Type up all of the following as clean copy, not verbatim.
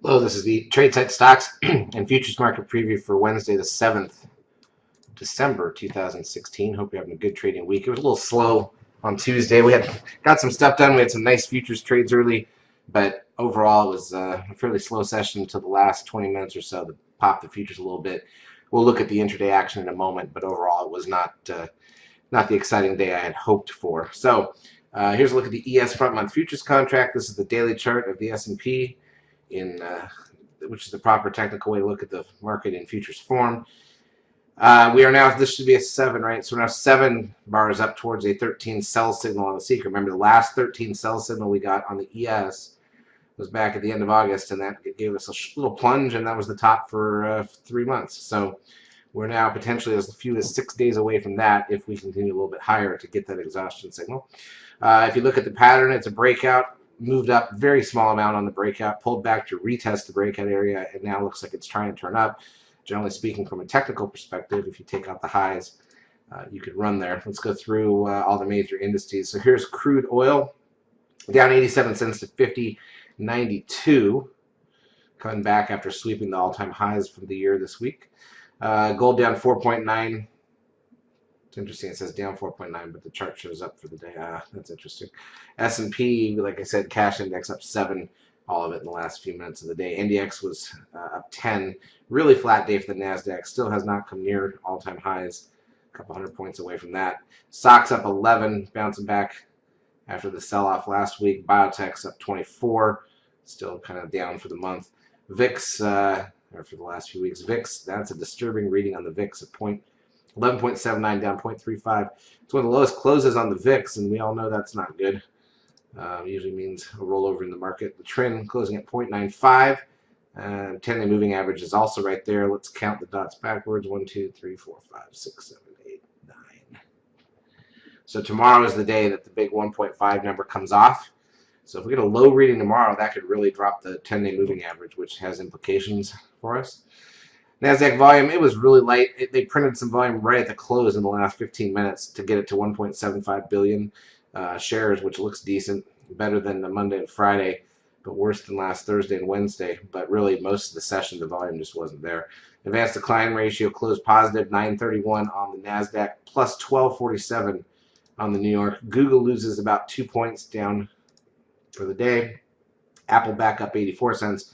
Hello, this is the Tradesight Stocks and Futures Market Preview for Wednesday, the 7th December 2016. Hope you're having a good trading week. It was a little slow on Tuesday. We got some stuff done. We had some nice futures trades early, but overall it was a fairly slow session until the last 20 minutes or so to pop the futures a little bit. We'll look at the intraday action in a moment, but overall it was not the exciting day I had hoped for. So here's a look at the ES front month futures contract. This is the daily chart of the S&P. Which is the proper technical way to look at the market in futures form. We are now, this should be a 7, right? So we're now 7 bars up towards a 13 sell signal on the Seeker. Remember, the last 13 sell signal we got on the ES was back at the end of August, and that gave us a little plunge, and that was the top for 3 months. So we're now potentially as few as 6 days away from that if we continue a little bit higher to get that exhaustion signal. If you look at the pattern, it's a breakout. Moved up very small amount on the breakout, pulled back to retest the breakout area, and now looks like it's trying to turn up. Generally speaking, from a technical perspective, if you take out the highs, you could run there. Let's go through all the major indices. So here's crude oil, down 87 cents to 50.92, coming back after sweeping the all-time highs from the year this week. Gold down 4.9. It's interesting, it says down 4.9, but the chart shows up for the day. That's interesting. S&P, like I said, cash index up 7, all of it in the last few minutes of the day. NDX was up 10. Really flat day for the NASDAQ. Still has not come near all-time highs. A couple hundred points away from that. Stocks up 11, bouncing back after the sell-off last week. Biotech's up 24, still kind of down for the month. VIX, or for the last few weeks, VIX, that's a disturbing reading on the VIX at 11.79, down 0.35. It's one of the lowest closes on the VIX, and we all know that's not good. Usually means a rollover in the market. The trend closing at 0.95. 10-day moving average is also right there. Let's count the dots backwards. 1, 2, 3, 4, 5, 6, 7, 8, 9. So tomorrow is the day that the big 1.5 number comes off. So if we get a low reading tomorrow, that could really drop the 10-day moving average, which has implications for us. NASDAQ volume, it was really light. They printed some volume right at the close in the last 15 minutes to get it to 1.75 billion shares, which looks decent, better than the Monday and Friday, but worse than last Thursday and Wednesday. But really, most of the session, the volume just wasn't there. Advanced decline ratio closed positive, 931 on the NASDAQ, plus 1247 on the New York. Google loses about 2 points down for the day. Apple back up 84 cents.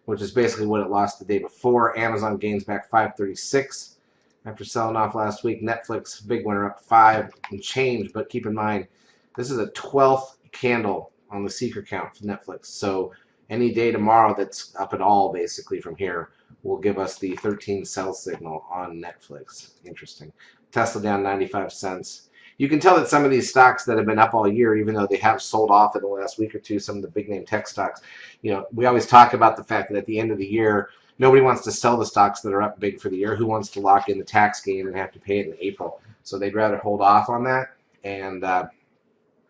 Which is basically what it lost the day before. Amazon gains back 536 after selling off last week. Netflix, big winner, up 5 and change. But keep in mind, this is a 12th candle on the seeker count for Netflix. So any day tomorrow that's up at all, basically, from here, will give us the 13 sell signal on Netflix. Interesting. Tesla down 95 cents. You can tell that some of these stocks that have been up all year, even though they have sold off in the last week or two, some of the big name tech stocks, you know, we always talk about the fact that at the end of the year, nobody wants to sell the stocks that are up big for the year. Who wants to lock in the tax gain and have to pay it in April? So they'd rather hold off on that. And,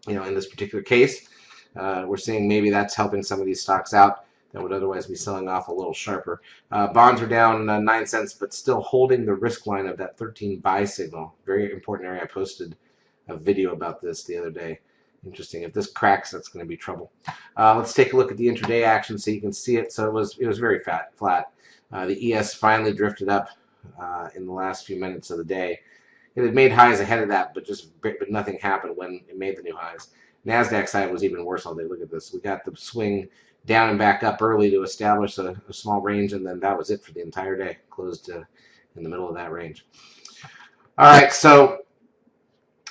you know, in this particular case, we're seeing maybe that's helping some of these stocks out that would otherwise be selling off a little sharper. Bonds are down 9 cents, but still holding the risk line of that 13 buy signal. Very important area. I posted a video about this the other day. Interesting. If this cracks, that's going to be trouble. Let's take a look at the intraday action so you can see it. So it was very flat. The ES finally drifted up in the last few minutes of the day. It had made highs ahead of that, but nothing happened when it made the new highs. NASDAQ side was even worse all day. Look at this. We got the swing down and back up early to establish a small range, and then that was it for the entire day. Closed in the middle of that range. All right, so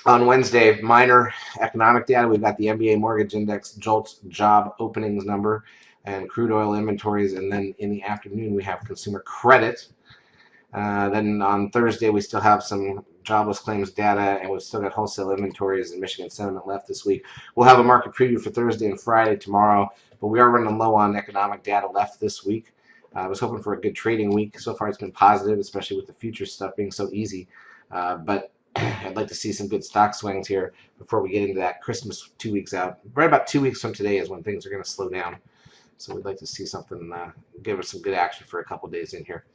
on Wednesday, minor economic data. We've got the MBA mortgage index, JOLTS job openings number, and crude oil inventories. And then in the afternoon, we have consumer credit. Then on Thursday, we still have some jobless claims data, and we've still got wholesale inventories and Michigan sentiment left this week. We'll have a market preview for Thursday and Friday tomorrow, but we are running low on economic data left this week. I was hoping for a good trading week. So far, it's been positive, especially with the futures stuff being so easy. But I'd like to see some good stock swings here before we get into that Christmas 2 weeks out. Right about 2 weeks from today is when things are going to slow down. So we'd like to see something, give us some good action for a couple days in here.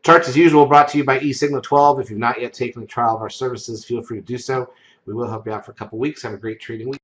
Charts, as usual, brought to you by eSignal 12. If you've not yet taken the trial of our services, feel free to do so. We will help you out for a couple weeks. Have a great trading week.